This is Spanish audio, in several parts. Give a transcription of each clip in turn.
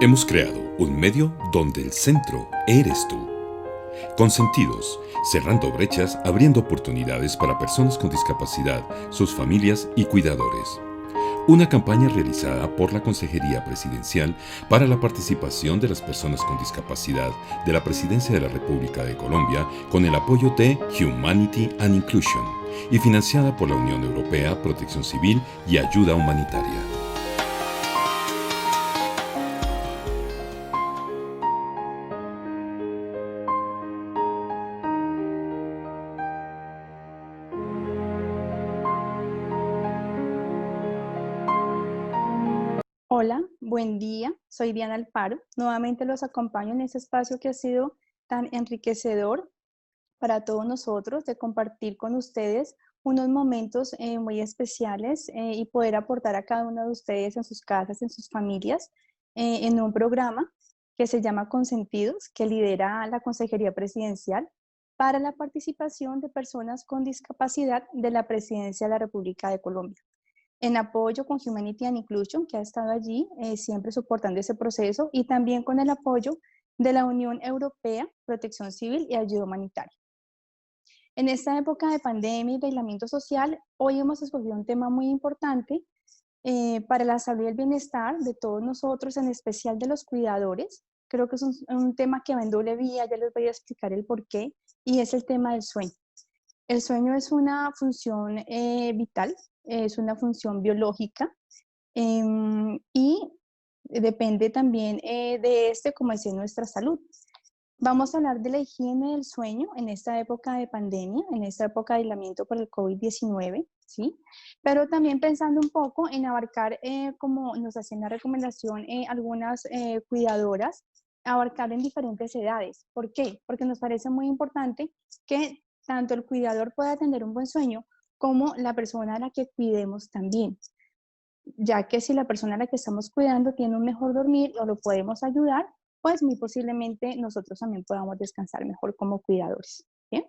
Hemos creado un medio donde el centro eres tú. Consentidos, cerrando brechas, abriendo oportunidades para personas con discapacidad, sus familias y cuidadores. Una campaña realizada por la Consejería Presidencial para la participación de las personas con discapacidad de la Presidencia de la República de Colombia con el apoyo de Humanity and Inclusion y financiada por la Unión Europea, Protección Civil y Ayuda Humanitaria. Hola, buen día. Soy Diana Alfaro. Nuevamente los acompaño en este espacio que ha sido tan enriquecedor para todos nosotros de compartir con ustedes unos momentos muy especiales y poder aportar a cada uno de ustedes en sus casas, en sus familias, en un programa que se llama Consentidos, que lidera la Consejería Presidencial para la participación de personas con discapacidad de la Presidencia de la República de Colombia en apoyo con Humanity and Inclusion, que ha estado allí siempre soportando ese proceso, y también con el apoyo de la Unión Europea, Protección Civil y Ayuda Humanitaria. En esta época de pandemia y de aislamiento social, hoy hemos escogido un tema muy importante para la salud y el bienestar de todos nosotros, en especial de los cuidadores. Creo que es un tema que va en doble vía, ya les voy a explicar el por qué, y es el tema del sueño. El sueño es una función vital, es una función biológica y depende también de como es nuestra salud. Vamos a hablar de la higiene del sueño en esta época de pandemia, en esta época de aislamiento por el COVID-19, ¿sí? Pero también pensando un poco en abarcar, como nos hacen la recomendación algunas cuidadoras, abarcar en diferentes edades. ¿Por qué? Porque nos parece muy importante que tanto el cuidador pueda tener un buen sueño como la persona a la que cuidemos también, ya que si la persona a la que estamos cuidando tiene un mejor dormir o lo podemos ayudar, pues muy posiblemente nosotros también podamos descansar mejor como cuidadores. ¿Bien?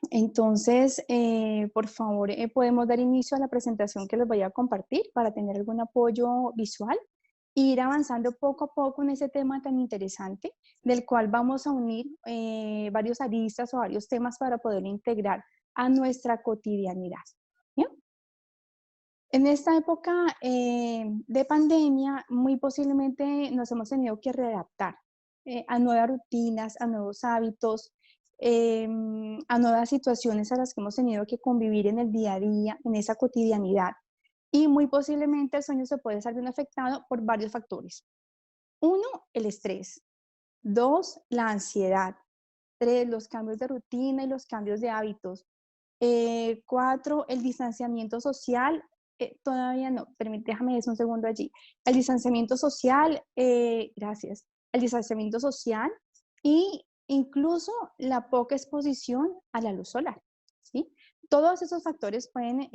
Entonces, por favor, podemos dar inicio a la presentación que les voy a compartir para tener algún apoyo visual e ir avanzando poco a poco en ese tema tan interesante, del cual vamos a unir varios aristas o varios temas para poder integrar a nuestra cotidianidad. ¿Bien? En esta época de pandemia, muy posiblemente nos hemos tenido que readaptar a nuevas rutinas, a nuevos hábitos, a nuevas situaciones a las que hemos tenido que convivir en el día a día, en esa cotidianidad. Y muy posiblemente el sueño se puede estar bien afectado por varios factores. Uno, el estrés. Dos, la ansiedad. Tres, los cambios de rutina y los cambios de hábitos. Cuatro, el distanciamiento social. Todavía no, déjame decir un segundo allí. El distanciamiento social, gracias. El distanciamiento social y incluso la poca exposición a la luz solar, ¿sí? Todos esos factores pueden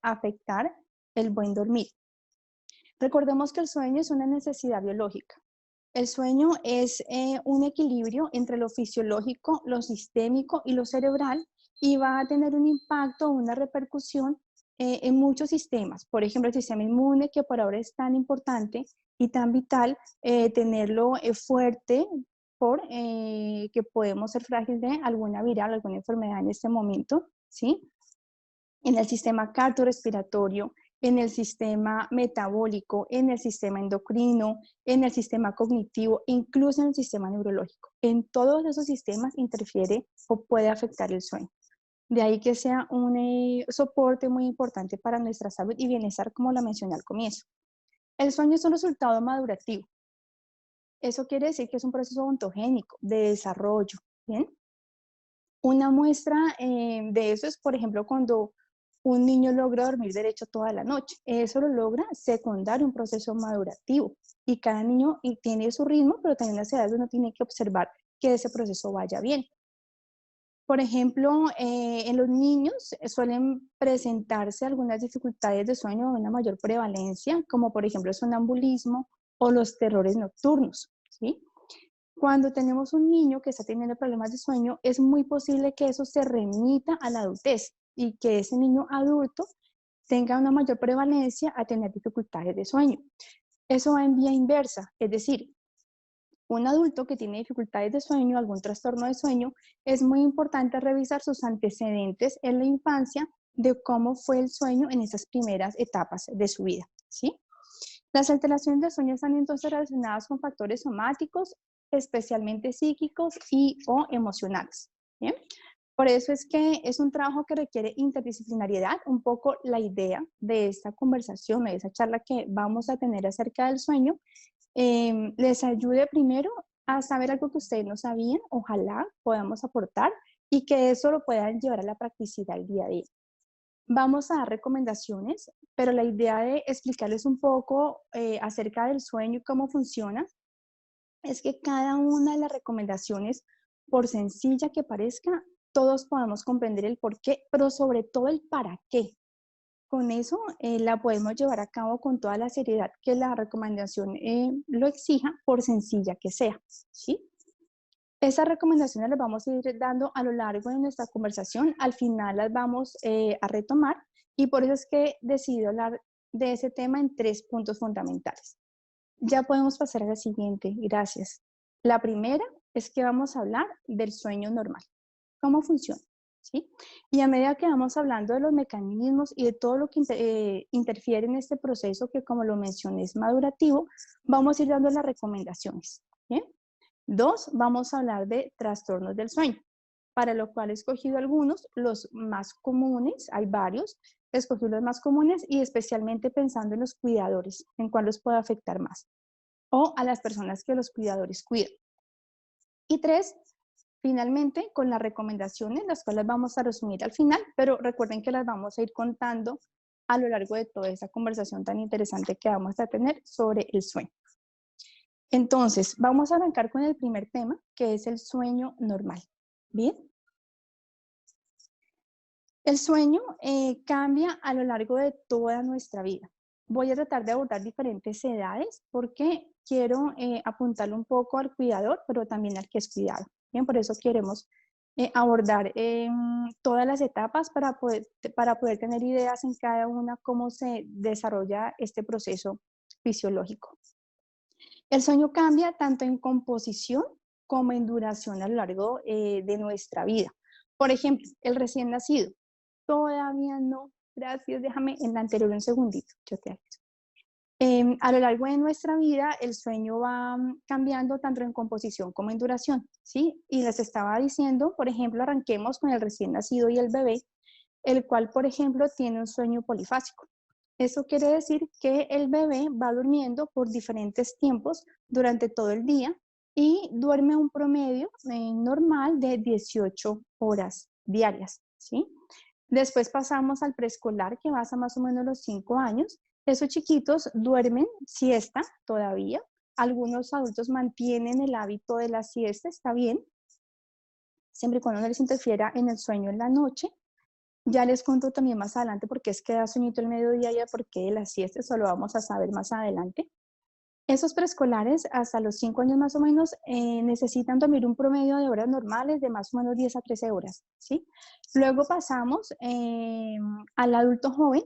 afectar el buen dormir. Recordemos que el sueño es una necesidad biológica. El sueño es un equilibrio entre lo fisiológico, lo sistémico y lo cerebral, y va a tener un impacto, una repercusión en muchos sistemas. Por ejemplo, el sistema inmune, que por ahora es tan importante y tan vital, tenerlo fuerte por que podemos ser frágiles de alguna viral, alguna enfermedad en este momento, ¿sí? En el sistema cardiorrespiratorio, en el sistema metabólico, en el sistema endocrino, en el sistema cognitivo, incluso en el sistema neurológico. En todos esos sistemas interfiere o puede afectar el sueño. De ahí que sea un soporte muy importante para nuestra salud y bienestar, como lo mencioné al comienzo. El sueño es un resultado madurativo. Eso quiere decir que es un proceso ontogénico de desarrollo. ¿Bien? Una muestra de eso es, por ejemplo, cuando un niño logra dormir derecho toda la noche. Eso lo logra secundar un proceso madurativo. Y cada niño tiene su ritmo, pero también en las edades uno tiene que observar que ese proceso vaya bien. Por ejemplo, en los niños suelen presentarse algunas dificultades de sueño de una mayor prevalencia, como por ejemplo el sonambulismo o los terrores nocturnos, ¿sí? Cuando tenemos un niño que está teniendo problemas de sueño, es muy posible que eso se remita a la adultez y que ese niño adulto tenga una mayor prevalencia a tener dificultades de sueño. Eso va en vía inversa, es decir, un adulto que tiene dificultades de sueño, algún trastorno de sueño, es muy importante revisar sus antecedentes en la infancia de cómo fue el sueño en esas primeras etapas de su vida, ¿sí? Las alteraciones de sueño están entonces relacionadas con factores somáticos, especialmente psíquicos y o emocionales, ¿bien? Por eso es que es un trabajo que requiere interdisciplinariedad. Un poco la idea de esta conversación, de esa charla que vamos a tener acerca del sueño, les ayude primero a saber algo que ustedes no sabían, ojalá podamos aportar y que eso lo puedan llevar a la practicidad el día a día. Vamos a dar recomendaciones, pero la idea de explicarles un poco acerca del sueño y cómo funciona es que cada una de las recomendaciones, por sencilla que parezca, todos podamos comprender el por qué, pero sobre todo el para qué. Con eso la podemos llevar a cabo con toda la seriedad que la recomendación lo exija, por sencilla que sea, ¿sí? Esas recomendaciones las vamos a ir dando a lo largo de nuestra conversación. Al final las vamos a retomar y por eso es que decidí hablar de ese tema en 3 puntos fundamentales. Ya podemos pasar a la siguiente, gracias. La primera es que vamos a hablar del sueño normal. ¿Cómo funciona? ¿Sí? Y a medida que vamos hablando de los mecanismos y de todo lo que interfiere en este proceso, que como lo mencioné es madurativo, vamos a ir dando las recomendaciones. ¿Bien? 2, vamos a hablar de trastornos del sueño, para lo cual he escogido algunos, los más comunes, hay varios, escogí los más comunes y especialmente pensando en los cuidadores, en cuál los puede afectar más, o a las personas que los cuidadores cuidan. Y 3, finalmente, con las recomendaciones, las cuales vamos a resumir al final, pero recuerden que las vamos a ir contando a lo largo de toda esa conversación tan interesante que vamos a tener sobre el sueño. Entonces, vamos a arrancar con el primer tema, que es el sueño normal. ¿Bien? El sueño cambia a lo largo de toda nuestra vida. Voy a tratar de abordar diferentes edades porque quiero apuntarle un poco al cuidador, pero también al que es cuidado. Bien, por eso queremos abordar todas las etapas para poder tener ideas en cada una cómo se desarrolla este proceso fisiológico. El sueño cambia tanto en composición como en duración a lo largo de nuestra vida. Por ejemplo, el recién nacido. Todavía no, gracias, déjame en la anterior un segundito, yo te aviso. A lo largo de nuestra vida, el sueño va cambiando tanto en composición como en duración, ¿sí? Y les estaba diciendo, por ejemplo, arranquemos con el recién nacido y el bebé, el cual, por ejemplo, tiene un sueño polifásico. Eso quiere decir que el bebé va durmiendo por diferentes tiempos durante todo el día y duerme un promedio normal de 18 horas diarias, ¿sí? Después pasamos al preescolar, que va a más o menos los 5 años. Esos chiquitos duermen siesta todavía. Algunos adultos mantienen el hábito de la siesta, está bien, siempre y cuando no les interfiera en el sueño en la noche. Ya les cuento también más adelante por qué es que da sueñito el mediodía y por qué de la siesta, eso lo vamos a saber más adelante. Esos preescolares hasta los 5 años más o menos necesitan dormir un promedio de horas normales de más o menos 10 a 13 horas, ¿sí? Luego pasamos al adulto joven,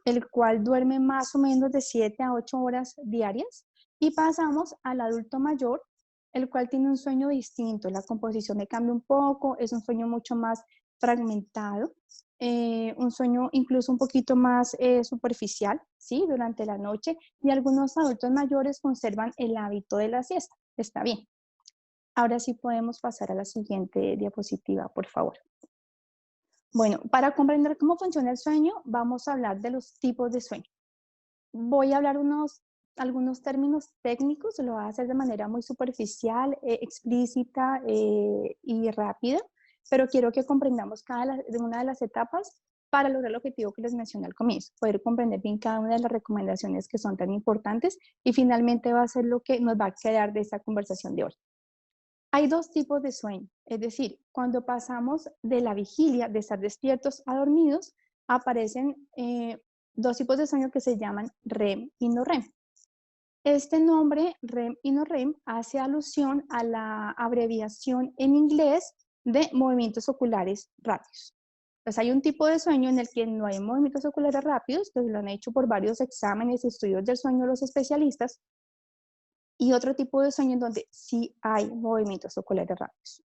el cual duerme más o menos de 7 a 8 horas diarias, y pasamos al adulto mayor, el cual tiene un sueño distinto, la composición le cambia un poco, es un sueño mucho más fragmentado, un sueño incluso un poquito más superficial, ¿sí? Durante la noche, y algunos adultos mayores conservan el hábito de la siesta. Está bien. Ahora sí podemos pasar a la siguiente diapositiva, por favor. Bueno, para comprender cómo funciona el sueño, vamos a hablar de los tipos de sueño. Voy a hablar algunos términos técnicos, lo voy a hacer de manera muy superficial, explícita y rápida, pero quiero que comprendamos una de las etapas para lograr el objetivo que les mencioné al comienzo, poder comprender bien cada una de las recomendaciones que son tan importantes y finalmente va a ser lo que nos va a quedar de esta conversación de hoy. Hay 2 tipos de sueño, es decir, cuando pasamos de la vigilia, de estar despiertos a dormidos, aparecen 2 tipos de sueño que se llaman REM y no REM. Este nombre, REM y no REM, hace alusión a la abreviación en inglés de movimientos oculares rápidos. Entonces hay un tipo de sueño en el que no hay movimientos oculares rápidos, que lo han hecho por varios exámenes y estudios del sueño los especialistas, y otro tipo de sueño en donde sí hay movimientos oculares rápidos.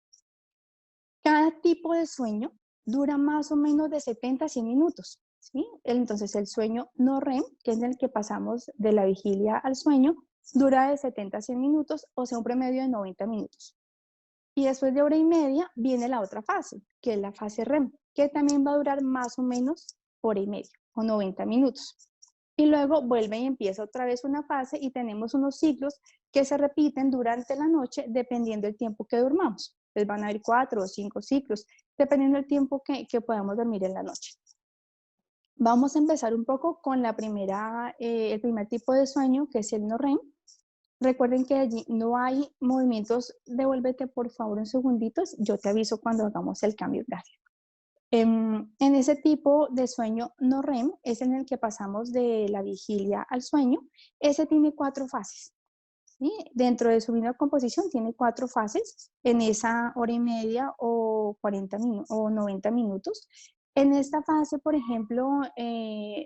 Cada tipo de sueño dura más o menos de 70 a 100 minutos. ¿Sí? Entonces el sueño no REM, que es el que pasamos de la vigilia al sueño, dura de 70 a 100 minutos, o sea, un promedio de 90 minutos. Y después de hora y media viene la otra fase, que es la fase REM, que también va a durar más o menos hora y media o 90 minutos. Y luego vuelve y empieza otra vez una fase y tenemos unos ciclos que se repiten durante la noche dependiendo del tiempo que durmamos. Entonces van a haber 4 o 5 ciclos, dependiendo del tiempo que podamos dormir en la noche. Vamos a empezar un poco con el primer tipo de sueño, que es el no REM. Recuerden que allí no hay movimientos. Devuélvete por favor un segundito, yo te aviso cuando hagamos el cambio gráfico. En ese tipo de sueño no REM es en el que pasamos de la vigilia al sueño. Ese tiene 4 fases. ¿Sí? Dentro de su composición tiene 4 fases en esa hora y media o 40 o 90 minutos. En esta fase, por ejemplo,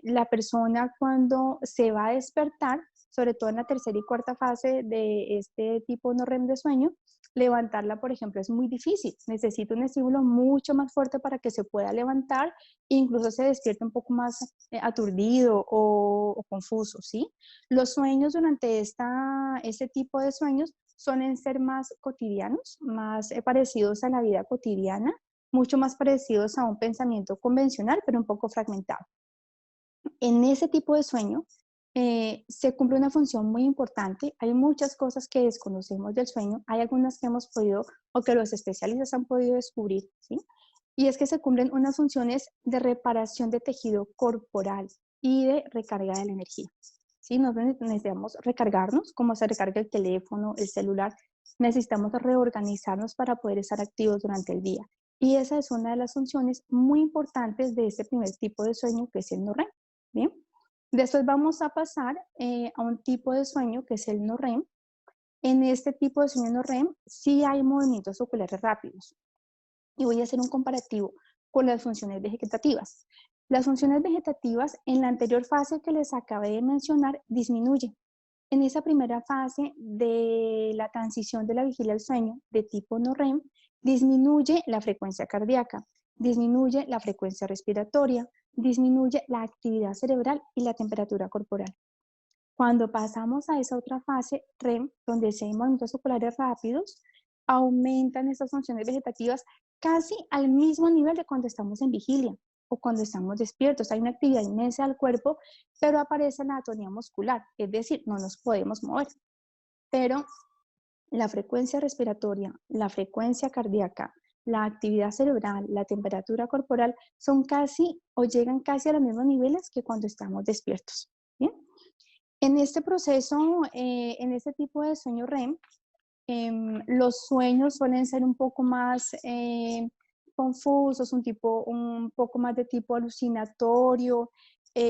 la persona cuando se va a despertar, sobre todo en la tercera y cuarta fase de este tipo no REM de sueño, levantarla, por ejemplo, es muy difícil. Necesita un estímulo mucho más fuerte para que se pueda levantar, incluso se despierta un poco más aturdido o confuso, ¿sí? Los sueños durante este tipo de sueños suelen ser más cotidianos, más parecidos a la vida cotidiana, mucho más parecidos a un pensamiento convencional, pero un poco fragmentado. En ese tipo de sueño se cumple una función muy importante. Hay muchas cosas que desconocemos del sueño, hay algunas que hemos podido o que los especialistas han podido descubrir, ¿sí? Y es que se cumplen unas funciones de reparación de tejido corporal y de recarga de la energía. ¿Sí? Nosotros necesitamos recargarnos, como se recarga el teléfono, el celular. Necesitamos reorganizarnos para poder estar activos durante el día. Y esa es una de las funciones muy importantes de este primer tipo de sueño, que es el no REM. ¿Bien? Después vamos a pasar a un tipo de sueño que es el no REM. En este tipo de sueño no REM sí hay movimientos oculares rápidos. Y voy a hacer un comparativo con las funciones vegetativas. Las funciones vegetativas en la anterior fase que les acabé de mencionar disminuyen. En esa primera fase de la transición de la vigilia al sueño de tipo no REM, disminuye la frecuencia cardíaca, disminuye la frecuencia respiratoria, disminuye la actividad cerebral y la temperatura corporal. Cuando pasamos a esa otra fase REM, donde se hay movimientos oculares rápidos, aumentan estas funciones vegetativas casi al mismo nivel de cuando estamos en vigilia o cuando estamos despiertos. Hay una actividad inmensa del cuerpo, pero aparece la atonía muscular, es decir, no nos podemos mover. Pero la frecuencia respiratoria, la frecuencia cardíaca, la actividad cerebral, la temperatura corporal son casi o llegan casi a los mismos niveles que cuando estamos despiertos. ¿Bien? En este proceso, en este tipo de sueño REM, los sueños suelen ser un poco más confusos, un poco más de tipo alucinatorio,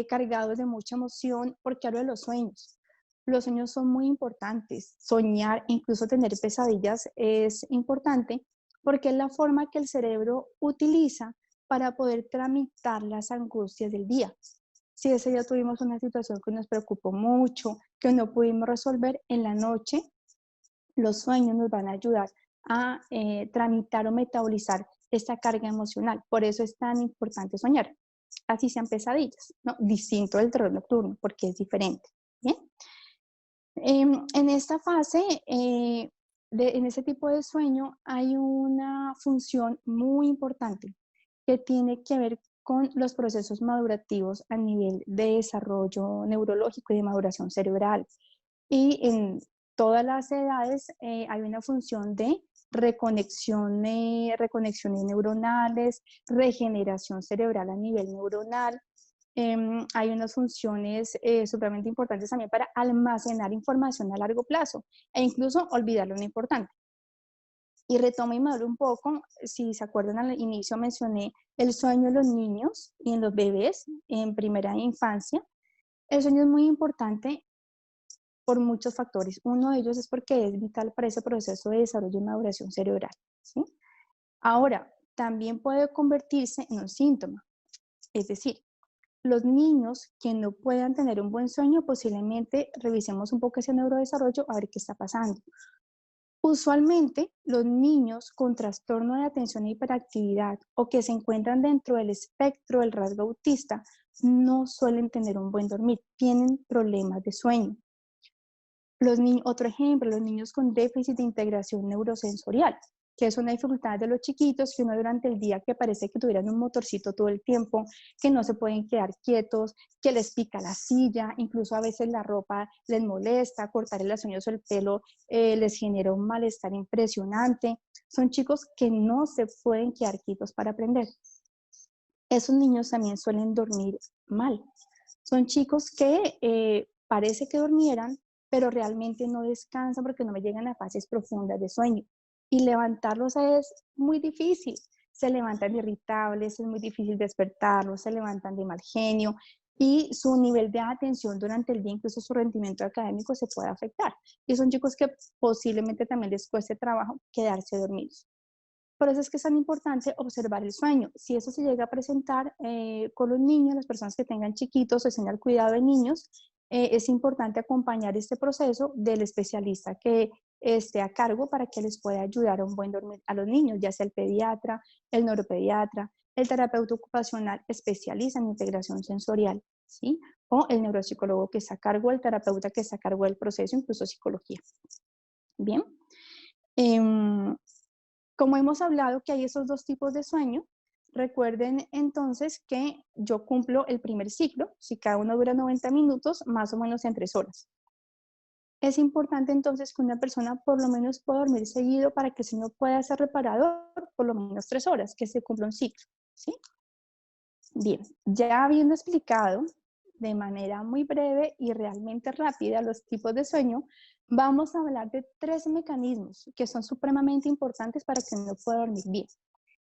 cargados de mucha emoción, porque hablo de los sueños. Los sueños son muy importantes. Soñar, incluso tener pesadillas, es importante porque es la forma que el cerebro utiliza para poder tramitar las angustias del día. Si ese día tuvimos una situación que nos preocupó mucho, que no pudimos resolver, en la noche los sueños nos van a ayudar a tramitar o metabolizar esta carga emocional. Por eso es tan importante soñar. Así sean pesadillas, ¿no? Distinto del terror nocturno, porque es diferente. ¿Bien? En esta fase, en ese tipo de sueño, hay una función muy importante que tiene que ver con los procesos madurativos a nivel de desarrollo neurológico y de maduración cerebral. Y en todas las edades hay una función de reconexiones neuronales, regeneración cerebral a nivel neuronal. Hay unas funciones supremamente importantes también para almacenar información a largo plazo e incluso olvidar lo no importante. Y retomo y maduro un poco, si se acuerdan al inicio mencioné el sueño en los niños y en los bebés en primera infancia. El sueño es muy importante por muchos factores. Uno de ellos es porque es vital para ese proceso de desarrollo y maduración cerebral, ¿sí? Ahora, también puede convertirse en un síntoma. Es decir, los niños que no puedan tener un buen sueño, posiblemente revisemos un poco ese neurodesarrollo a ver qué está pasando. Usualmente, los niños con trastorno de atención e hiperactividad o que se encuentran dentro del espectro del rasgo autista no suelen tener un buen dormir, tienen problemas de sueño. Otro ejemplo, los niños con déficit de integración neurosensorial, que es una dificultad de los chiquitos que uno durante el día que parece que tuvieran un motorcito todo el tiempo, que no se pueden quedar quietos, que les pica la silla, incluso a veces la ropa les molesta, cortarle las uñas o el pelo les genera un malestar impresionante. Son chicos que no se pueden quedar quietos para aprender. Esos niños también suelen dormir mal. Son chicos que parece que durmieran, pero realmente no descansan porque no me llegan a fases profundas de sueño. Y levantarlos es muy difícil. Se levantan irritables, es muy difícil despertarlos, se levantan de mal genio y su nivel de atención durante el día, incluso su rendimiento académico se puede afectar. Y son chicos que posiblemente también les cueste trabajo quedarse dormidos. Por eso es que es tan importante observar el sueño. Si eso se llega a presentar con los niños, las personas que tengan chiquitos o estén al cuidado de niños, es importante acompañar este proceso del especialista que esté a cargo para que les pueda ayudar a un buen dormir a los niños, ya sea el pediatra, el neuropediatra, el terapeuta ocupacional especialista en integración sensorial, ¿sí? O el neuropsicólogo que está a cargo, el terapeuta que está a cargo del proceso, incluso psicología. Bien. Como hemos hablado que hay esos dos tipos de sueño, recuerden entonces que yo cumplo el primer ciclo, si cada uno dura 90 minutos, más o menos en 3 horas. Es importante entonces que una persona por lo menos pueda dormir seguido para que el sueño pueda ser reparador por lo menos 3 horas, que se cumpla un ciclo, ¿sí? Bien, ya habiendo explicado de manera muy breve y realmente rápida los tipos de sueño, vamos a hablar de 3 mecanismos que son supremamente importantes para que uno pueda dormir bien.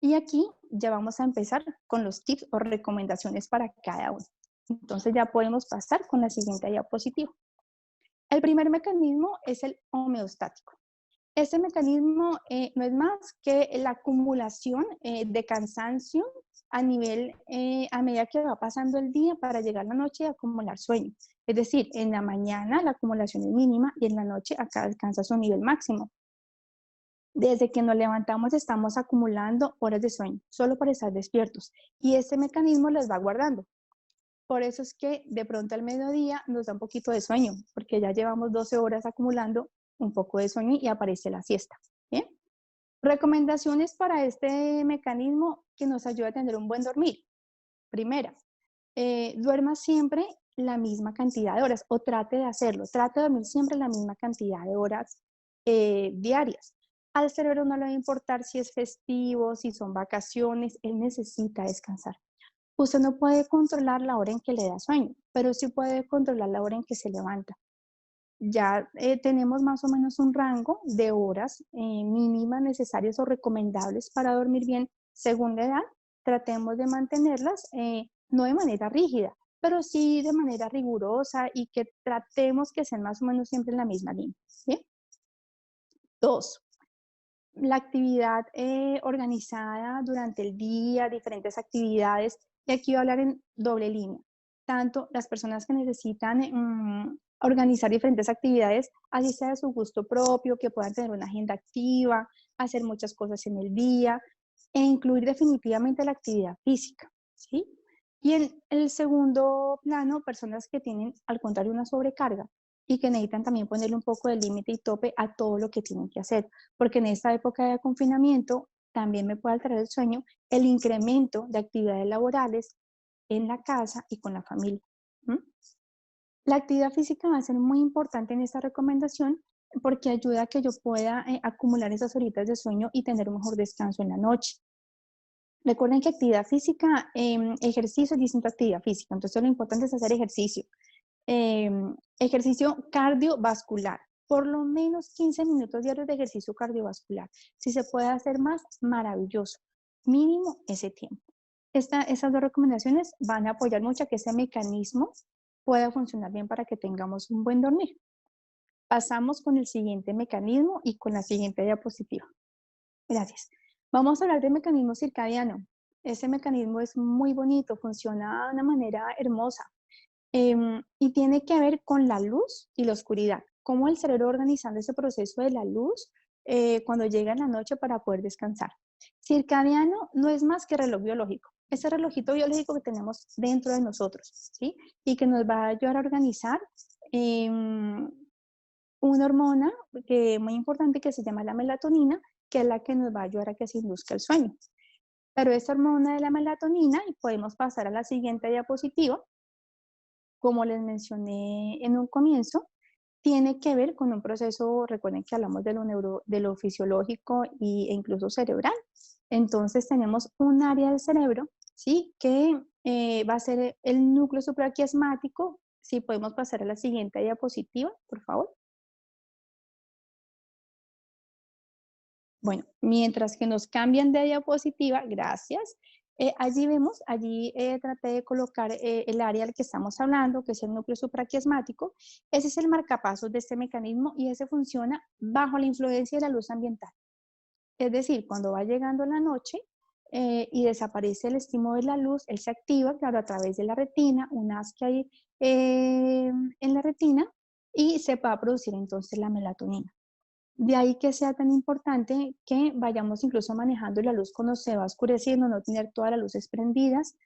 Y aquí ya vamos a empezar con los tips o recomendaciones para cada uno. Entonces ya podemos pasar con la siguiente diapositiva. El primer mecanismo es el homeostático. Este mecanismo no es más que la acumulación de cansancio a medida que va pasando el día para llegar a la noche y acumular sueño. Es decir, en la mañana la acumulación es mínima y en la noche acá alcanza su nivel máximo. Desde que nos levantamos estamos acumulando horas de sueño, solo para estar despiertos. Y este mecanismo las va guardando. Por eso es que de pronto al mediodía nos da un poquito de sueño, porque ya llevamos 12 horas acumulando un poco de sueño y aparece la siesta. ¿Bien? Recomendaciones para este mecanismo que nos ayuda a tener un buen dormir. Primera, duerma siempre la misma cantidad de horas o trate de hacerlo. Trate de dormir siempre la misma cantidad de horas diarias. Al cerebro no le va a importar si es festivo, si son vacaciones, él necesita descansar. Usted no puede controlar la hora en que le da sueño, pero sí puede controlar la hora en que se levanta. Ya tenemos más o menos un rango de horas mínimas necesarias o recomendables para dormir bien según la edad. Tratemos de mantenerlas, no de manera rígida, pero sí de manera rigurosa y que tratemos que sean más o menos siempre en la misma línea. ¿Bien? 2. La actividad organizada durante el día, diferentes actividades, y aquí voy a hablar en doble línea. Tanto las personas que necesitan organizar diferentes actividades, así sea de su gusto propio, que puedan tener una agenda activa, hacer muchas cosas en el día, e incluir definitivamente la actividad física, ¿sí? Y en el segundo plano, personas que tienen, al contrario, una sobrecarga y que necesitan también ponerle un poco de límite y tope a todo lo que tienen que hacer, porque en esta época de confinamiento también me puede alterar el sueño el incremento de actividades laborales en la casa y con la familia. ¿Mm? La actividad física va a ser muy importante en esta recomendación porque ayuda a que yo pueda acumular esas horitas de sueño y tener un mejor descanso en la noche. Recuerden que actividad física, ejercicio es distinto a actividad física, entonces lo importante es hacer ejercicio. Ejercicio cardiovascular, por lo menos 15 minutos diarios de ejercicio cardiovascular. Si se puede hacer más, maravilloso. Mínimo ese tiempo. Esas dos recomendaciones van a apoyar mucho a que ese mecanismo pueda funcionar bien para que tengamos un buen dormir. Pasamos con el siguiente mecanismo y con la siguiente diapositiva. Gracias. Vamos a hablar del mecanismo circadiano. Ese mecanismo es muy bonito, funciona de una manera hermosa. Y tiene que ver con la luz y la oscuridad. Cómo el cerebro organizando ese proceso de la luz cuando llega en la noche para poder descansar. Circadiano no es más que reloj biológico. Ese relojito biológico que tenemos dentro de nosotros, ¿sí? Y que nos va a ayudar a organizar una hormona que muy importante que se llama la melatonina, que es la que nos va a ayudar a que se induzca el sueño. Pero esta hormona de la melatonina, y podemos pasar a la siguiente diapositiva, como les mencioné en un comienzo, tiene que ver con un proceso, recuerden que hablamos de lo fisiológico e incluso cerebral. Entonces tenemos un área del cerebro, ¿sí? Que va a ser el núcleo supraquiasmático. Si podemos pasar a la siguiente diapositiva, por favor. Bueno, mientras que nos cambian de diapositiva, gracias. Allí vemos, traté de colocar el área al que estamos hablando, que es el núcleo supraquiasmático. Ese es el marcapasos de este mecanismo y ese funciona bajo la influencia de la luz ambiental. Es decir, cuando va llegando la noche y desaparece el estímulo de la luz, él se activa, claro, a través de la retina, un haz que hay en la retina, y se va a producir entonces la melatonina. De ahí que sea tan importante que vayamos incluso manejando la luz cuando se va oscureciendo, no tener todas las luces prendidas,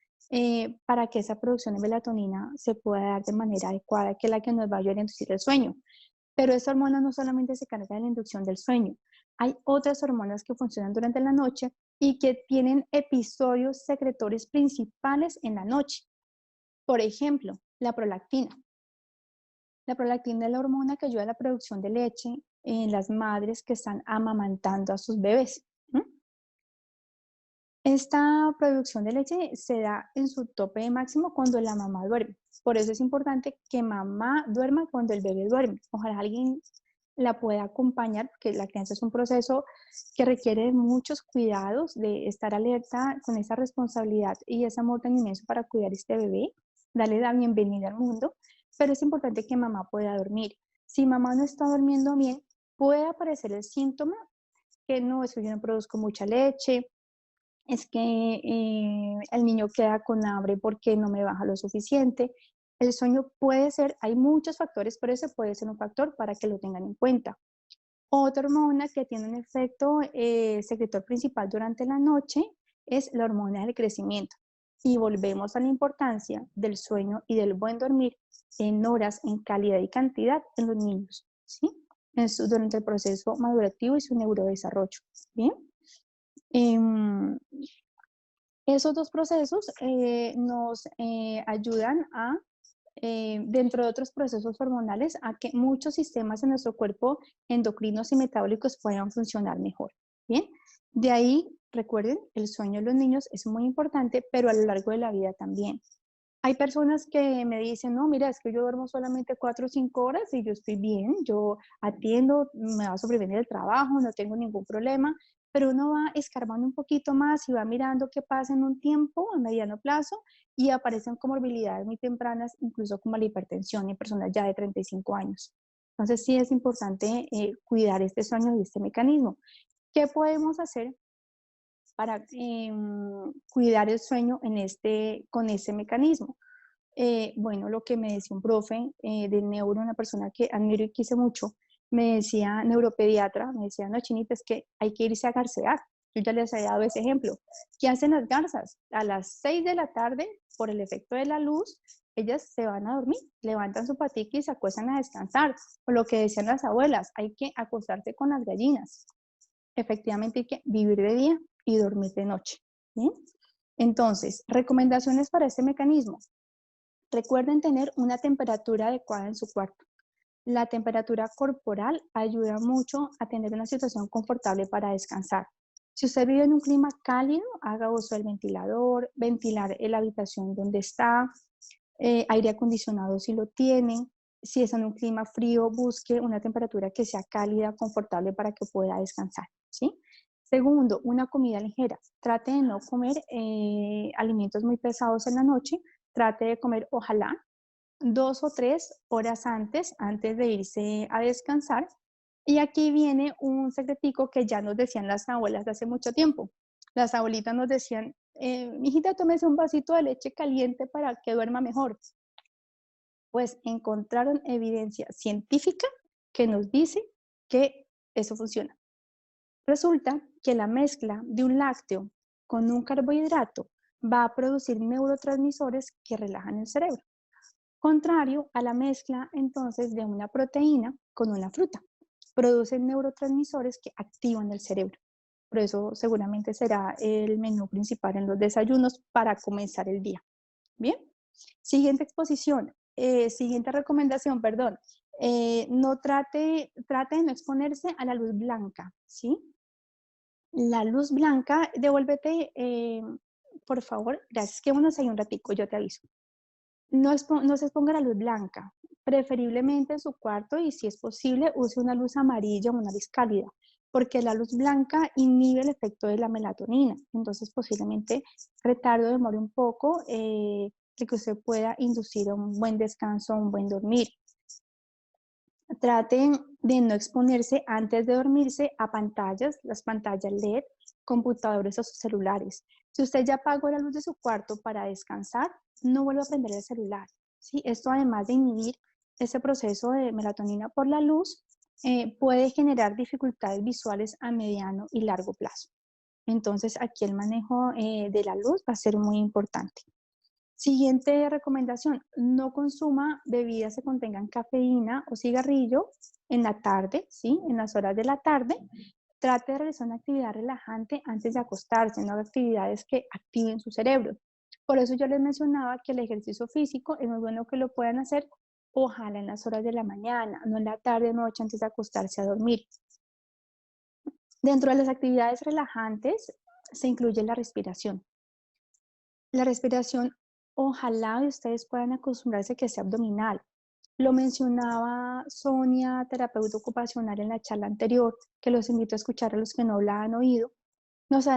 para que esa producción de melatonina se pueda dar de manera adecuada, que es la que nos va a ayudar a inducir el sueño. Pero esa hormona no solamente se carga de la inducción del sueño, hay otras hormonas que funcionan durante la noche y que tienen episodios secretores principales en la noche. Por ejemplo, la prolactina. La prolactina es la hormona que ayuda a la producción de leche en las madres que están amamantando a sus bebés. Esta producción de leche se da en su tope máximo cuando la mamá duerme. Por eso es importante que mamá duerma cuando el bebé duerme. Ojalá alguien la pueda acompañar, porque la crianza es un proceso que requiere de muchos cuidados, de estar alerta con esa responsabilidad y ese amor tan inmenso para cuidar a este bebé, darle la bienvenida al mundo, pero es importante que mamá pueda dormir. Si mamá no está durmiendo bien, puede aparecer el síntoma que no, es que yo no produzco mucha leche, es que el niño queda con hambre porque no me baja lo suficiente. El sueño puede ser, hay muchos factores, pero ese puede ser un factor para que lo tengan en cuenta. Otra hormona que tiene un efecto secretor principal durante la noche es la hormona del crecimiento. Y volvemos a la importancia del sueño y del buen dormir en horas, en calidad y cantidad en los niños, ¿sí? Durante el proceso madurativo y su neurodesarrollo, ¿bien? Esos dos procesos nos ayudan a, dentro de otros procesos hormonales, a que muchos sistemas en nuestro cuerpo, endocrinos y metabólicos, puedan funcionar mejor. Bien, de ahí, recuerden, el sueño de los niños es muy importante, pero a lo largo de la vida también. Hay personas que me dicen, no, mira, es que yo duermo solamente 4 o 5 horas y yo estoy bien, yo atiendo, me va a sobrevenir el trabajo, no tengo ningún problema, pero uno va escarbando un poquito más y va mirando qué pasa en un tiempo, a mediano plazo, y aparecen comorbilidades muy tempranas, incluso como la hipertensión en personas ya de 35 años. Entonces sí es importante cuidar este sueño y este mecanismo. ¿Qué podemos hacer para cuidar el sueño con ese mecanismo? Bueno, lo que me decía un profe de neuro, una persona que admiro y quise mucho, me decía, neuropediatra, me decía, no, Chinita, es que hay que irse a garcear. Yo ya les había dado ese ejemplo. ¿Qué hacen las garzas? A las 6 de la tarde, por el efecto de la luz, ellas se van a dormir, levantan su patica y se acuestan a descansar. O lo que decían las abuelas, hay que acostarse con las gallinas. Efectivamente, hay que vivir de día y dormir de noche. ¿Sí? Entonces, recomendaciones para este mecanismo. Recuerden tener una temperatura adecuada en su cuarto. La temperatura corporal ayuda mucho a tener una situación confortable para descansar. Si usted vive en un clima cálido, haga uso del ventilador, ventilar la habitación donde está, aire acondicionado si lo tienen. Si es en un clima frío, busque una temperatura que sea cálida, confortable para que pueda descansar, ¿sí? Segundo, una comida ligera. Trate de no comer alimentos muy pesados en la noche. Trate de comer, ojalá, 2 o 3 horas antes de irse a descansar. Y aquí viene un secretico que ya nos decían las abuelas de hace mucho tiempo. Las abuelitas nos decían, mijita, tómese un vasito de leche caliente para que duerma mejor. Pues encontraron evidencia científica que nos dice que eso funciona. Resulta que la mezcla de un lácteo con un carbohidrato va a producir neurotransmisores que relajan el cerebro, contrario a la mezcla entonces de una proteína con una fruta. Producen neurotransmisores que activan el cerebro. Por eso seguramente será el menú principal en los desayunos para comenzar el día. Bien, siguiente exposición, siguiente recomendación, perdón. No trate de no exponerse a la luz blanca, ¿sí? La luz blanca, devuélvete, por favor, gracias, quémonos ahí un ratico, yo te aviso. No se exponga a la luz blanca, preferiblemente en su cuarto y si es posible use una luz amarilla o una luz cálida, porque la luz blanca inhibe el efecto de la melatonina, entonces posiblemente retardo demore un poco de que usted pueda inducir a un buen descanso, un buen dormir. Traten de no exponerse antes de dormirse a pantallas, las pantallas LED, computadores o sus celulares. Si usted ya apagó la luz de su cuarto para descansar, no vuelva a prender el celular, ¿sí? Esto además de inhibir ese proceso de melatonina por la luz, puede generar dificultades visuales a mediano y largo plazo. Entonces aquí el manejo de la luz va a ser muy importante. Siguiente recomendación, no consuma bebidas que contengan cafeína o cigarrillo en la tarde, ¿sí? En las horas de la tarde. Trate de realizar una actividad relajante antes de acostarse, no actividades que activen su cerebro. Por eso yo les mencionaba que el ejercicio físico es muy bueno que lo puedan hacer, ojalá en las horas de la mañana, no en la tarde, noche antes de acostarse a dormir. Dentro de las actividades relajantes se incluye la respiración. La respiración, ojalá ustedes puedan acostumbrarse a que sea abdominal. Lo mencionaba Sonia, terapeuta ocupacional, en la charla anterior, que los invito a escuchar a los que no la han oído. Nos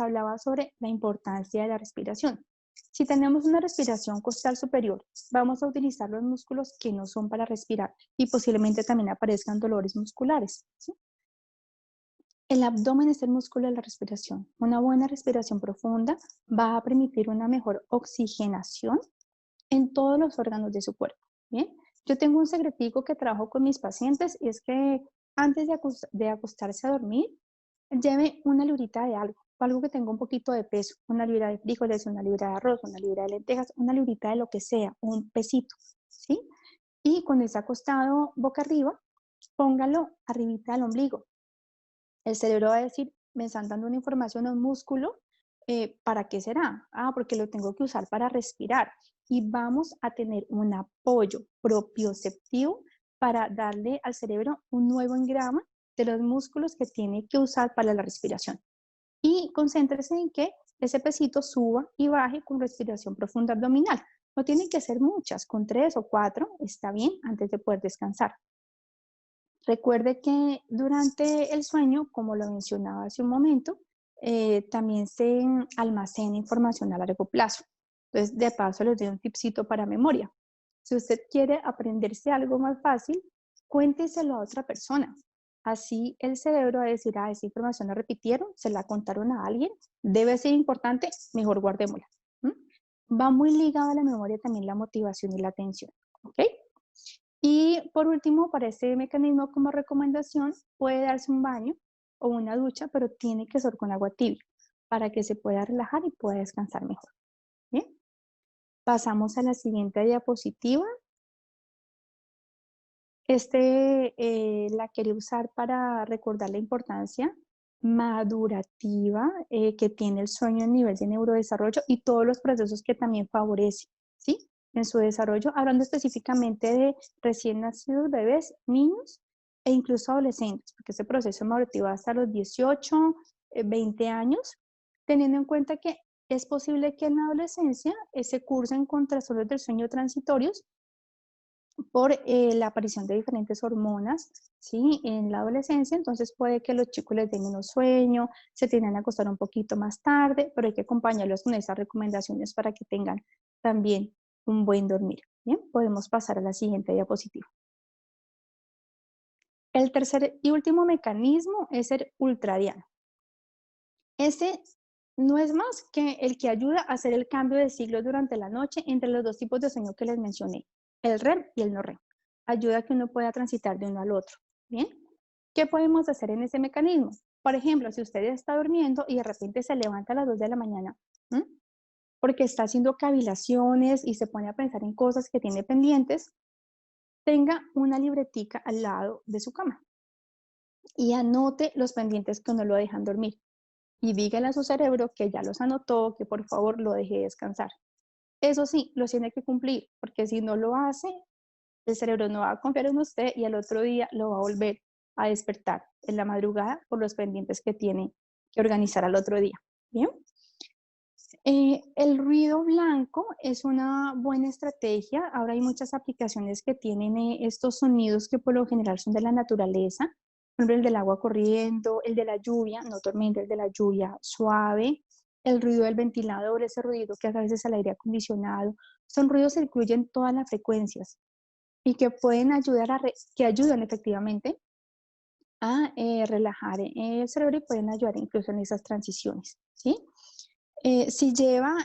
hablaba sobre la importancia de la respiración. Si tenemos una respiración costal superior, vamos a utilizar los músculos que no son para respirar y posiblemente también aparezcan dolores musculares, ¿sí? El abdomen es el músculo de la respiración. Una buena respiración profunda va a permitir una mejor oxigenación en todos los órganos de su cuerpo. ¿Bien? Yo tengo un secretico que trabajo con mis pacientes y es que antes de acostarse a dormir, lleve una librita de algo que tenga un poquito de peso, una libra de frijoles, una libra de arroz, una libra de lentejas, una librita de lo que sea, un pesito, ¿sí? Y cuando esté acostado boca arriba, póngalo arribita del ombligo. El cerebro va a decir, me están dando una información a un músculo, ¿para qué será? Ah, porque lo tengo que usar para respirar. Y vamos a tener un apoyo propioceptivo para darle al cerebro un nuevo engrama de los músculos que tiene que usar para la respiración. Y concéntrese en que ese pesito suba y baje con respiración profunda abdominal. No tienen que ser muchas, con 3 o 4 está bien antes de poder descansar. Recuerde que durante el sueño, como lo mencionaba hace un momento, también se almacena información a largo plazo. Entonces, de paso, les doy un tipcito para memoria. Si usted quiere aprenderse algo más fácil, cuénteselo a otra persona. Así el cerebro va a decir, ah, esa información la repitieron, se la contaron a alguien, debe ser importante, mejor guardémosla. ¿Mm? Va muy ligado a la memoria también la motivación y la atención. ¿Ok? Y por último, para este mecanismo como recomendación, puede darse un baño o una ducha, pero tiene que ser con agua tibia para que se pueda relajar y pueda descansar mejor. Bien, pasamos a la siguiente diapositiva. La quería usar para recordar la importancia madurativa que tiene el sueño en nivel de neurodesarrollo y todos los procesos que también favorece, ¿sí? En su desarrollo, hablando específicamente de recién nacidos bebés, niños e incluso adolescentes, porque ese proceso madurativo va hasta los 18, 20 años, teniendo en cuenta que es posible que en la adolescencia se cursen con trastornos del sueño transitorios por la aparición de diferentes hormonas, ¿sí? En la adolescencia, entonces puede que los chicos les den menos sueño, se tienden a acostar un poquito más tarde, pero hay que acompañarlos con esas recomendaciones para que tengan también un buen dormir. Bien, podemos pasar a la siguiente diapositiva. El tercer y último mecanismo es el ultradiano. Este No es más que el que ayuda a hacer el cambio de ciclo durante la noche entre los dos tipos de sueño que les mencioné, el REM y el no REM. Ayuda a que uno pueda transitar de uno al otro. ¿Bien? ¿Qué podemos hacer en ese mecanismo? Por ejemplo, si usted está durmiendo y de repente se levanta a las 2 de la mañana, ¿m? Porque está haciendo cavilaciones y se pone a pensar en cosas que tiene pendientes, tenga una libretica al lado de su cama y anote los pendientes que no lo dejan dormir. Y dígale a su cerebro que ya los anotó, que por favor lo deje descansar. Eso sí, lo tiene que cumplir, porque si no lo hace, el cerebro no va a confiar en usted y al otro día lo va a volver a despertar en la madrugada por los pendientes que tiene que organizar al otro día. Bien. El ruido blanco es una buena estrategia. Ahora hay muchas aplicaciones que tienen estos sonidos que por lo general son de la naturaleza. Por ejemplo, el del agua corriendo, el de la lluvia, no tormenta, el de la lluvia suave, el ruido del ventilador, ese ruido que hace a veces al aire acondicionado. Son ruidos que incluyen todas las frecuencias y que pueden ayudar que ayudan efectivamente a relajar el cerebro y pueden ayudar incluso en esas transiciones, ¿sí? Si lleva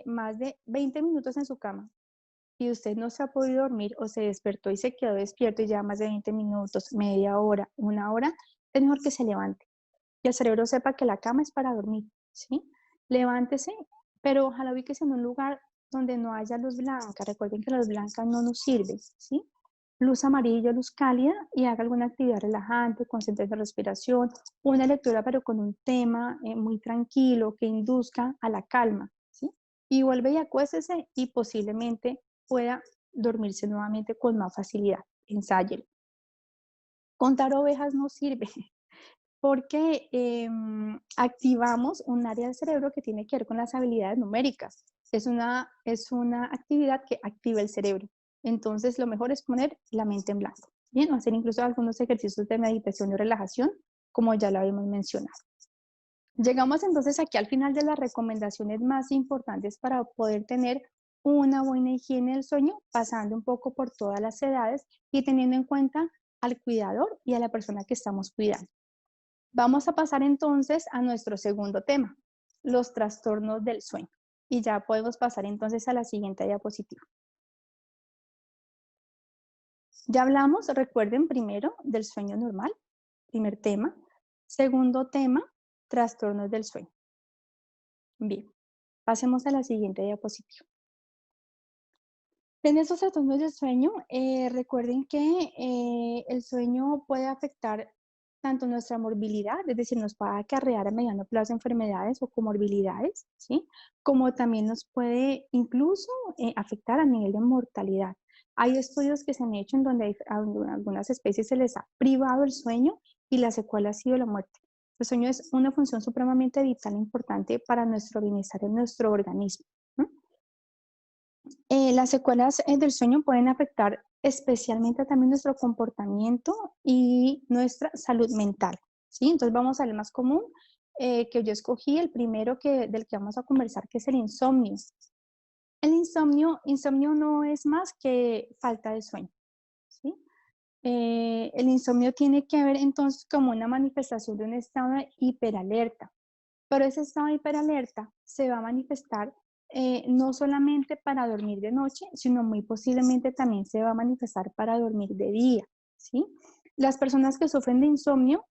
más de 20 minutos en su cama y usted no se ha podido dormir o se despertó y se quedó despierto y ya más de 20 minutos, media hora, una hora, es mejor que se levante y el cerebro sepa que la cama es para dormir, ¿sí? Levántese, pero ojalá ubíquese en un lugar donde no haya luz blanca. Recuerden que la luz blanca no nos sirve, ¿sí? Luz amarilla, luz cálida y haga alguna actividad relajante, concéntrese en respiración, una lectura pero con un tema muy tranquilo que induzca a la calma, ¿sí? Y vuelve y acuéstese y posiblemente pueda dormirse nuevamente con más facilidad. Ensáyelo. Contar ovejas no sirve porque activamos un área del cerebro que tiene que ver con las habilidades numéricas. Es una actividad que activa el cerebro. Entonces, lo mejor es poner la mente en blanco. Bien, o hacer incluso algunos ejercicios de meditación y relajación, como ya lo habíamos mencionado. Llegamos entonces aquí al final de las recomendaciones más importantes para poder tener una buena higiene del sueño, pasando un poco por todas las edades y teniendo en cuenta al cuidador y a la persona que estamos cuidando. Vamos a pasar entonces a nuestro segundo tema, los trastornos del sueño. Y ya podemos pasar entonces a la siguiente diapositiva. Ya hablamos, recuerden primero, del sueño normal, primer tema. Segundo tema, trastornos del sueño. Bien, pasemos a la siguiente diapositiva. En estos trastornos del sueño, recuerden que el sueño puede afectar tanto nuestra morbilidad, es decir, nos puede acarrear a mediano plazo enfermedades o comorbilidades, ¿sí? Como también nos puede incluso afectar a nivel de mortalidad. Hay estudios que se han hecho en donde a algunas especies se les ha privado el sueño y la secuela ha sido la muerte. El sueño es una función supremamente vital e importante para nuestro bienestar en nuestro organismo. Las secuelas del sueño pueden afectar especialmente también nuestro comportamiento y nuestra salud mental, ¿sí? Entonces vamos al más común que yo escogí, el primero del que vamos a conversar, que es el insomnio. El insomnio no es más que falta de sueño, ¿sí? El insomnio tiene que ver entonces como una manifestación de un estado de hiperalerta. Pero ese estado de hiperalerta se va a manifestar no solamente para dormir de noche, sino muy posiblemente también se va a manifestar para dormir de día, ¿sí? Las personas que sufren de insomnio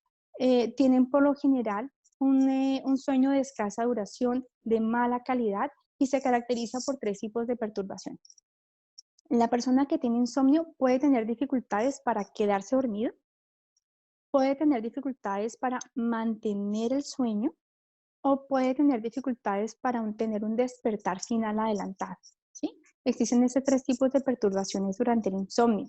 tienen por lo general un sueño de escasa duración, de mala calidad y se caracteriza por tres tipos de perturbación. La persona que tiene insomnio puede tener dificultades para quedarse dormido, puede tener dificultades para mantener el sueño, o puede tener dificultades para tener un despertar final adelantado, ¿sí? Existen estos tres tipos de perturbaciones durante el insomnio.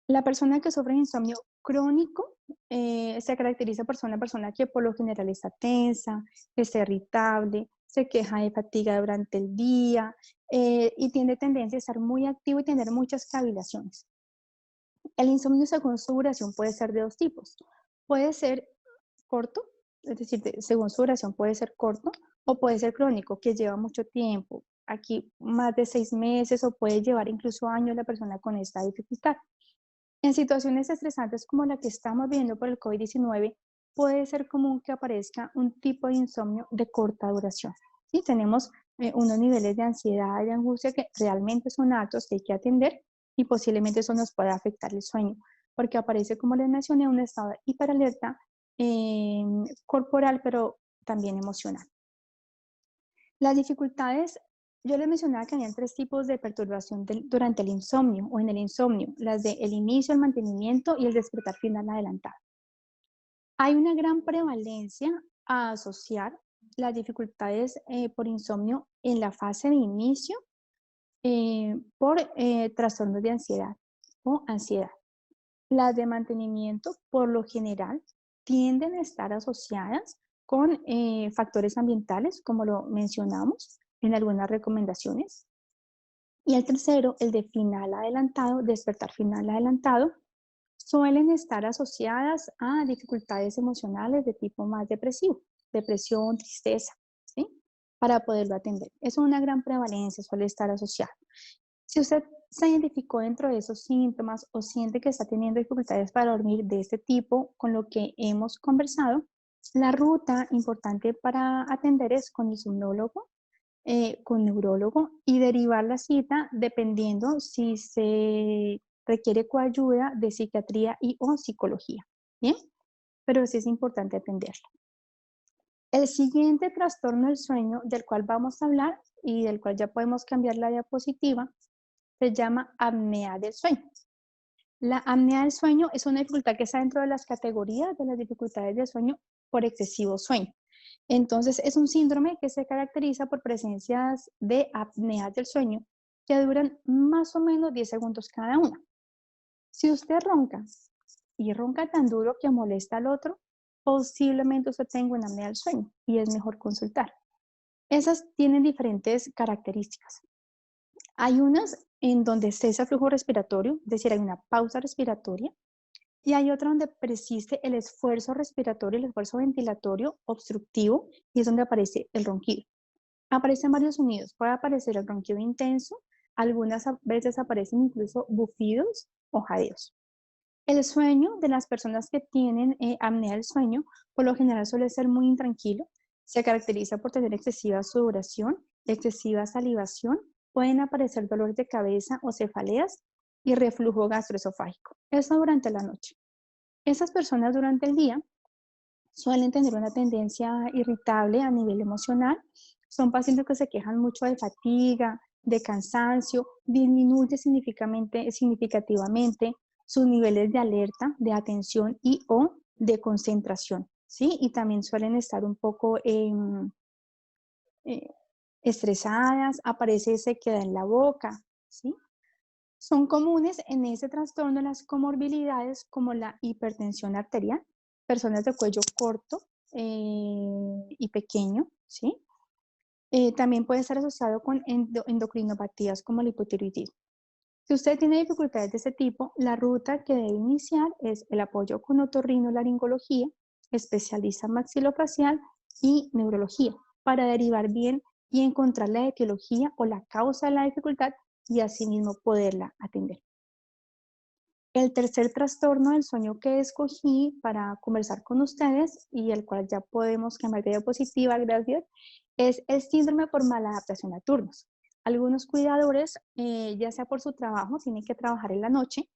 La persona que sufre de insomnio crónico se caracteriza por ser una persona que por lo general está tensa, está irritable, se queja de fatiga durante el día y tiene tendencia a estar muy activo y tener muchas cavilaciones. El insomnio según su duración puede ser de dos tipos. Puede ser corto, es decir, según su duración puede ser corto o puede ser crónico, que lleva mucho tiempo. Aquí más de 6 meses o puede llevar incluso años la persona con esta dificultad. En situaciones estresantes como la que estamos viendo por el COVID-19, puede ser común que aparezca un tipo de insomnio de corta duración. ¿Sí? Tenemos unos niveles de ansiedad y de angustia que realmente son altos, que hay que atender y posiblemente eso nos pueda afectar el sueño, porque aparece, como les mencioné, un estado de hiperalerta corporal, pero también emocional. Las dificultades, yo les mencionaba que habían 3 tipos de perturbación durante el insomnio o en el insomnio, las de el inicio, el mantenimiento y el despertar final adelantado. Hay una gran prevalencia a asociar las dificultades por insomnio en la fase de inicio por trastornos de ansiedad o ansiedad. Las de mantenimiento, por lo general, tienden a estar asociadas con factores ambientales, como lo mencionamos en algunas recomendaciones. Y el tercero, el de final adelantado, despertar final adelantado, suelen estar asociadas a dificultades emocionales de tipo más depresivo, depresión, tristeza, ¿sí? Para poderlo atender. Eso es una gran prevalencia, suele estar asociado. Si usted se identificó dentro de esos síntomas o siente que está teniendo dificultades para dormir de este tipo con lo que hemos conversado, la ruta importante para atender es con el somnólogo, con neurólogo y derivar la cita dependiendo si se requiere coayuda de psiquiatría y o psicología. ¿Bien? Pero sí es importante atenderlo. El siguiente trastorno del sueño del cual vamos a hablar y del cual ya podemos cambiar la diapositiva se llama apnea del sueño. La apnea del sueño es una dificultad que está dentro de las categorías de las dificultades del sueño por excesivo sueño. Entonces, es un síndrome que se caracteriza por presencias de apneas del sueño que duran más o menos 10 segundos cada una. Si usted ronca y ronca tan duro que molesta al otro, posiblemente usted tenga una apnea del sueño y es mejor consultar. Esas tienen diferentes características. Hay unas en donde cesa el flujo respiratorio, es decir, hay una pausa respiratoria, y hay otra donde persiste el esfuerzo respiratorio, el esfuerzo ventilatorio obstructivo, y es donde aparece el ronquido. Aparecen varios sonidos, puede aparecer el ronquido intenso, algunas veces aparecen incluso bufidos o jadeos. El sueño de las personas que tienen apnea del sueño, por lo general suele ser muy intranquilo, se caracteriza por tener excesiva sudoración, excesiva salivación, pueden aparecer dolores de cabeza o cefaleas y reflujo gastroesofágico. Eso durante la noche. Esas personas durante el día suelen tener una tendencia irritable a nivel emocional. Son pacientes que se quejan mucho de fatiga, de cansancio, disminuye significativamente sus niveles de alerta, de atención y o de concentración, ¿sí? Y también suelen estar un poco eh, estresadas, aparece sequedad en la boca, ¿sí? Son comunes en ese trastorno las comorbilidades como la hipertensión arterial, personas de cuello corto y pequeño, ¿sí? También puede estar asociado con endocrinopatías como el hipotiroidismo. Si usted tiene dificultades de este tipo, la ruta que debe iniciar es el apoyo con otorrinolaringología, especialista maxilofacial y neurología, para derivar bien y encontrar la etiología o la causa de la dificultad y asimismo poderla atender. El tercer trastorno del sueño que escogí para conversar con ustedes y el cual ya podemos cambiar de diapositiva, gracias, es el síndrome por maladaptación a turnos. Algunos cuidadores, ya sea por su trabajo, tienen que trabajar en la noche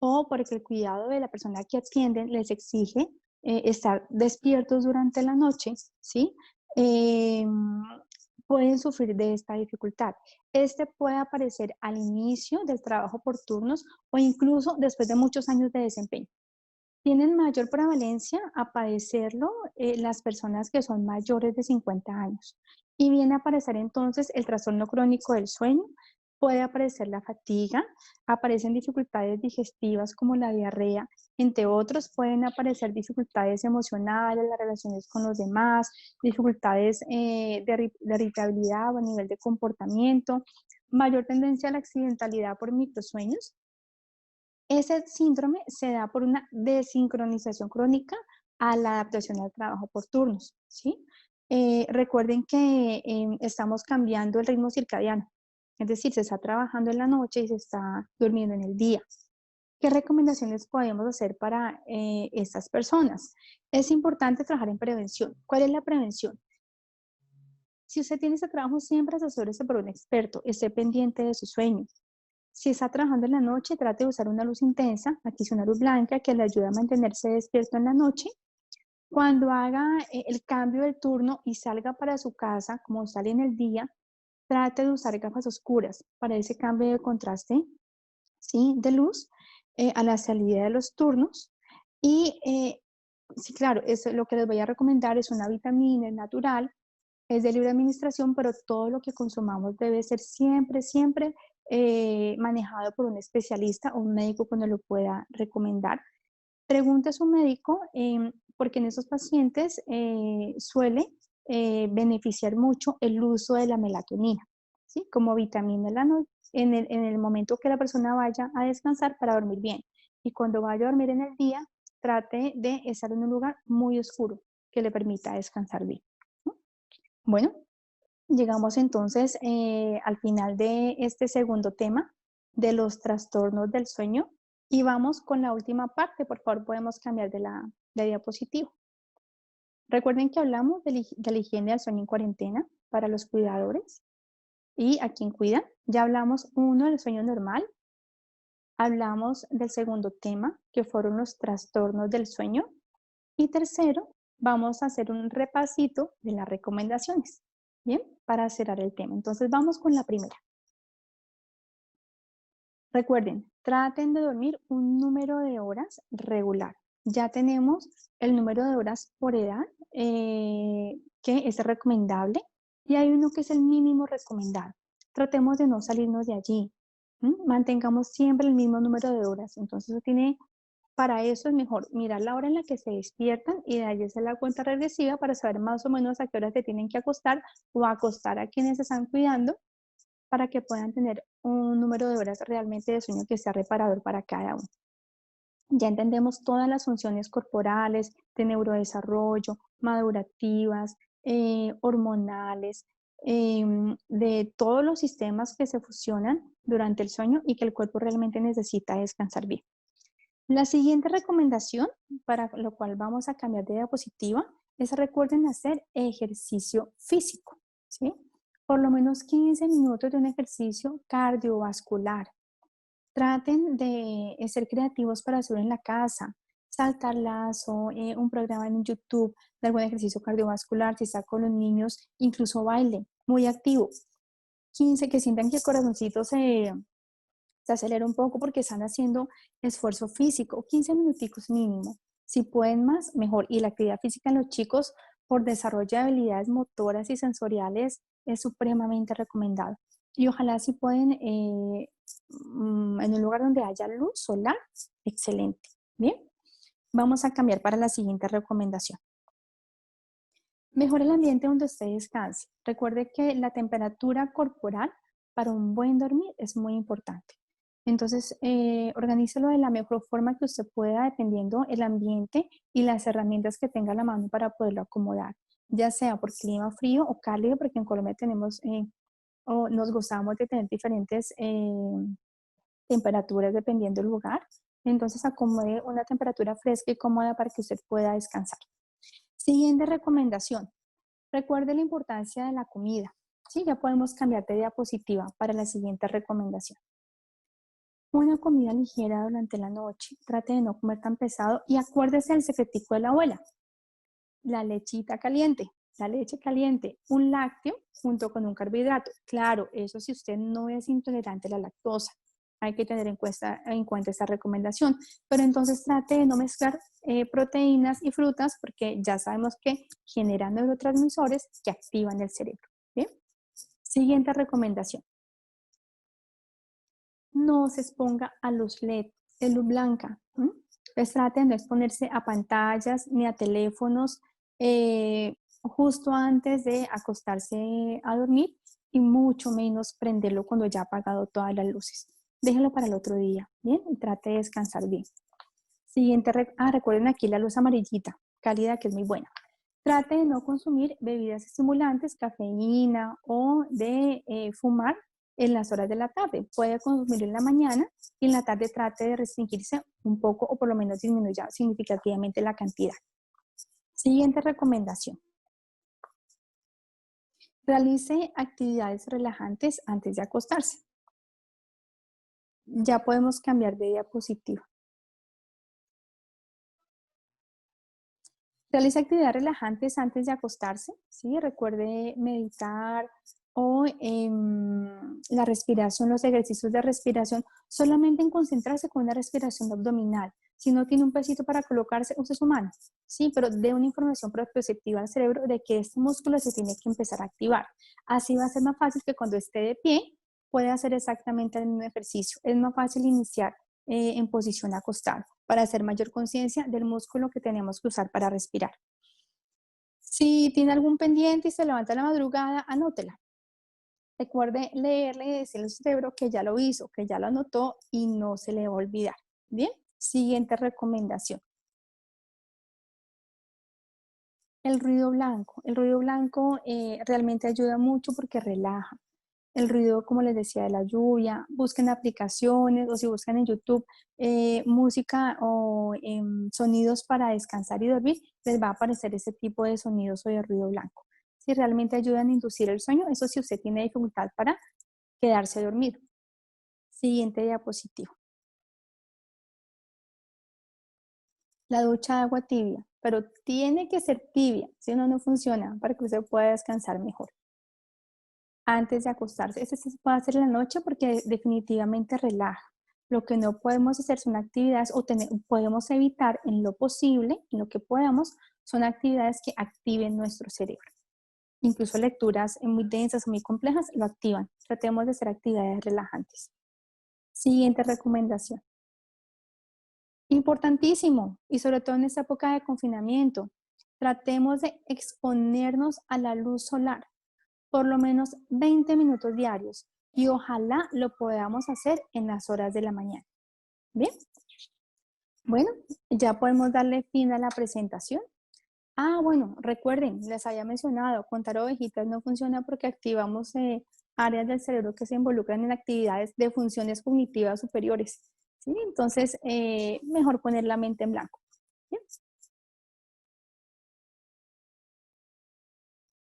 o porque el cuidado de la persona que atienden les exige estar despiertos durante la noche, ¿sí? Pueden sufrir de esta dificultad. Este puede aparecer al inicio del trabajo por turnos o incluso después de muchos años de desempeño. Tienen mayor prevalencia a padecerlo las personas que son mayores de 50 años. Y viene a aparecer entonces el trastorno crónico del sueño, puede aparecer la fatiga, aparecen dificultades digestivas como la diarrea, entre otros pueden aparecer dificultades emocionales, las relaciones con los demás, dificultades de irritabilidad o a nivel de comportamiento, mayor tendencia a la accidentalidad por microsueños. Ese síndrome se da por una desincronización crónica a la adaptación al trabajo por turnos, ¿sí? Recuerden que estamos cambiando el ritmo circadiano, es decir, se está trabajando en la noche y se está durmiendo en el día. ¿Qué recomendaciones podemos hacer para estas personas? Es importante trabajar en prevención. ¿Cuál es la prevención? Si usted tiene ese trabajo, siempre asesórese por un experto, esté pendiente de su sueño. Si está trabajando en la noche, trate de usar una luz intensa, aquí es una luz blanca que le ayuda a mantenerse despierto en la noche. Cuando haga el cambio del turno y salga para su casa, como sale en el día, trate de usar gafas oscuras para ese cambio de contraste, ¿sí?, de luz a la salida de los turnos. Y sí, claro, eso, lo que les voy a recomendar es una vitamina natural, es de libre administración, pero todo lo que consumamos debe ser siempre, siempre manejado por un especialista o un médico cuando lo pueda recomendar. Pregunte a su médico porque en esos pacientes suele beneficiar mucho el uso de la melatonina, ¿sí? Como vitamina en la noche, en el momento que la persona vaya a descansar para dormir bien. Y cuando vaya a dormir en el día, trate de estar en un lugar muy oscuro que le permita descansar bien, ¿no? Bueno, llegamos entonces al final de este segundo tema de los trastornos del sueño y vamos con la última parte. Por favor, podemos cambiar de diapositiva. Recuerden que hablamos de la higiene del sueño en cuarentena para los cuidadores y a quien cuidan. Ya hablamos uno del sueño normal, hablamos del segundo tema que fueron los trastornos del sueño y tercero, vamos a hacer un repasito de las recomendaciones. Bien, para cerrar el tema. Entonces vamos con la primera. Recuerden, traten de dormir un número de horas regular. Ya tenemos el número de horas por edad que es recomendable y hay uno que es el mínimo recomendado. Tratemos de no salirnos de allí. Mantengamos siempre el mismo número de horas. Entonces para eso es mejor mirar la hora en la que se despiertan y de ahí hacer la cuenta regresiva para saber más o menos a qué hora se tienen que acostar o acostar a quienes se están cuidando para que puedan tener un número de horas realmente de sueño que sea reparador para cada uno. Ya entendemos todas las funciones corporales, de neurodesarrollo, madurativas, hormonales, de todos los sistemas que se fusionan durante el sueño y que el cuerpo realmente necesita descansar bien. La siguiente recomendación, para lo cual vamos a cambiar de diapositiva, es recuerden hacer ejercicio físico, ¿sí? Por lo menos 15 minutos de un ejercicio cardiovascular. Traten de ser creativos para hacerlo en la casa, saltar lazo, un programa en YouTube de algún ejercicio cardiovascular, si está con los niños, incluso baile, muy activo. 15, que sientan que el corazoncito se acelera un poco porque están haciendo esfuerzo físico, 15 minuticos mínimo. Si pueden más, mejor. Y la actividad física en los chicos por desarrollo de habilidades motoras y sensoriales es supremamente recomendado. Y ojalá si pueden, en un lugar donde haya luz solar, excelente. Bien, vamos a cambiar para la siguiente recomendación. Mejor el ambiente donde usted descanse. Recuerde que la temperatura corporal para un buen dormir es muy importante. Entonces, organícelo de la mejor forma que usted pueda, dependiendo el ambiente y las herramientas que tenga a la mano para poderlo acomodar, ya sea por clima frío o cálido, porque en Colombia tenemos, o nos gozamos de tener diferentes temperaturas dependiendo del lugar. Entonces, acomode una temperatura fresca y cómoda para que usted pueda descansar. Siguiente recomendación. Recuerde la importancia de la comida. Sí, ya podemos cambiar de diapositiva para la siguiente recomendación. Una comida ligera durante la noche. Trate de no comer tan pesado y acuérdese del secretico de la abuela. La lechita caliente, la leche caliente, un lácteo junto con un carbohidrato. Claro, eso si usted no es intolerante a la lactosa. Hay que tener en cuenta esta recomendación. Pero entonces trate de no mezclar proteínas y frutas porque ya sabemos que generan neurotransmisores que activan el cerebro. ¿Bien? Siguiente recomendación. No se exponga a los LED de luz blanca. Pues trate de no exponerse a pantallas ni a teléfonos justo antes de acostarse a dormir y mucho menos prenderlo cuando ya ha apagado todas las luces. Déjelo para el otro día, ¿bien? Y trate de descansar bien. Siguiente, recuerden aquí la luz amarillita, cálida, que es muy buena. Trate de no consumir bebidas estimulantes, cafeína o de fumar en las horas de la tarde. Puede consumir en la mañana y en la tarde trate de restringirse un poco o por lo menos disminuya significativamente la cantidad. Siguiente recomendación. Realice actividades relajantes antes de acostarse. Ya podemos cambiar de diapositiva. Realice actividades relajantes antes de acostarse, ¿sí? Recuerde meditar o la respiración, los ejercicios de respiración, solamente en concentrarse con una respiración abdominal. Si no tiene un pesito para colocarse, use su mano, ¿sí? Pero dé una información proprioceptiva al cerebro de que este músculo se tiene que empezar a activar. Así va a ser más fácil que cuando esté de pie pueda hacer exactamente el mismo ejercicio. Es más fácil iniciar en posición acostada para hacer mayor conciencia del músculo que tenemos que usar para respirar. Si tiene algún pendiente y se levanta a la madrugada, anótela. Recuerde leerle y decirle al cerebro que ya lo hizo, que ya lo anotó y no se le va a olvidar. Bien, siguiente recomendación. El ruido blanco. El ruido blanco realmente ayuda mucho porque relaja. El ruido, como les decía, de la lluvia, busquen aplicaciones o si buscan en YouTube música o sonidos para descansar y dormir, les va a aparecer ese tipo de sonidos o de ruido blanco. Si realmente ayudan a inducir el sueño, eso si usted tiene dificultad para quedarse dormido. Siguiente diapositiva. La ducha de agua tibia, pero tiene que ser tibia, si no, no funciona para que usted pueda descansar mejor. Antes de acostarse. Este sí se puede hacer en la noche porque definitivamente relaja. Lo que no podemos hacer son actividades o podemos evitar en lo posible, en lo que podamos, son actividades que activen nuestro cerebro. Incluso lecturas muy densas o muy complejas lo activan. Tratemos de hacer actividades relajantes. Siguiente recomendación. Importantísimo, y sobre todo en esta época de confinamiento, tratemos de exponernos a la luz solar por lo menos 20 minutos diarios y ojalá lo podamos hacer en las horas de la mañana. Bien, bueno, ya podemos darle fin a la presentación. Bueno, recuerden, les había mencionado, contar ovejitas no funciona porque activamos áreas del cerebro que se involucran en actividades de funciones cognitivas superiores. ¿Sí? Entonces, mejor poner la mente en blanco. ¿Bien?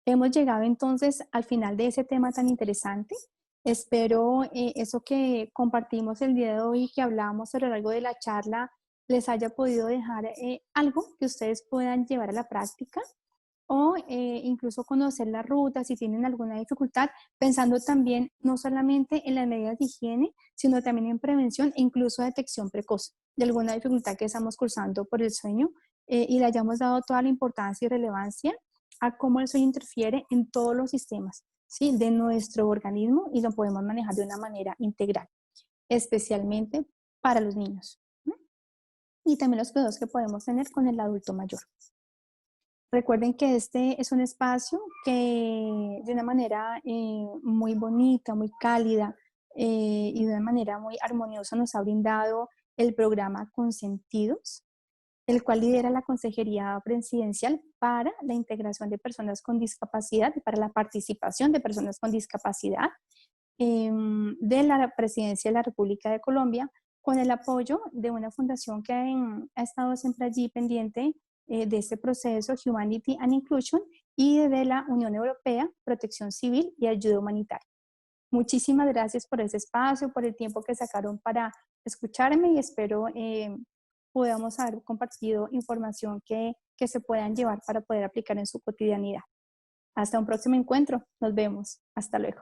Hemos llegado entonces al final de ese tema tan interesante. Espero eso que compartimos el día de hoy y que hablábamos a lo largo de la charla les haya podido dejar algo que ustedes puedan llevar a la práctica o incluso conocer la ruta si tienen alguna dificultad, pensando también no solamente en las medidas de higiene, sino también en prevención e incluso detección precoz de alguna dificultad que estamos cursando por el sueño y le hayamos dado toda la importancia y relevancia a cómo el sueño interfiere en todos los sistemas, ¿sí? De nuestro organismo y lo podemos manejar de una manera integral, especialmente para los niños, ¿no? Y también los cuidados que podemos tener con el adulto mayor. Recuerden que este es un espacio que de una manera muy bonita, muy cálida y de una manera muy armoniosa nos ha brindado el programa Consentidos, el cual lidera la Consejería Presidencial para la integración de personas con discapacidad y para la participación de personas con discapacidad de la Presidencia de la República de Colombia, con el apoyo de una fundación que ha estado siempre allí pendiente de este proceso, Humanity and Inclusion, y de la Unión Europea, Protección Civil y Ayuda Humanitaria. Muchísimas gracias por ese espacio, por el tiempo que sacaron para escucharme y espero podamos haber compartido información que se puedan llevar para poder aplicar en su cotidianidad. Hasta un próximo encuentro. Nos vemos. Hasta luego.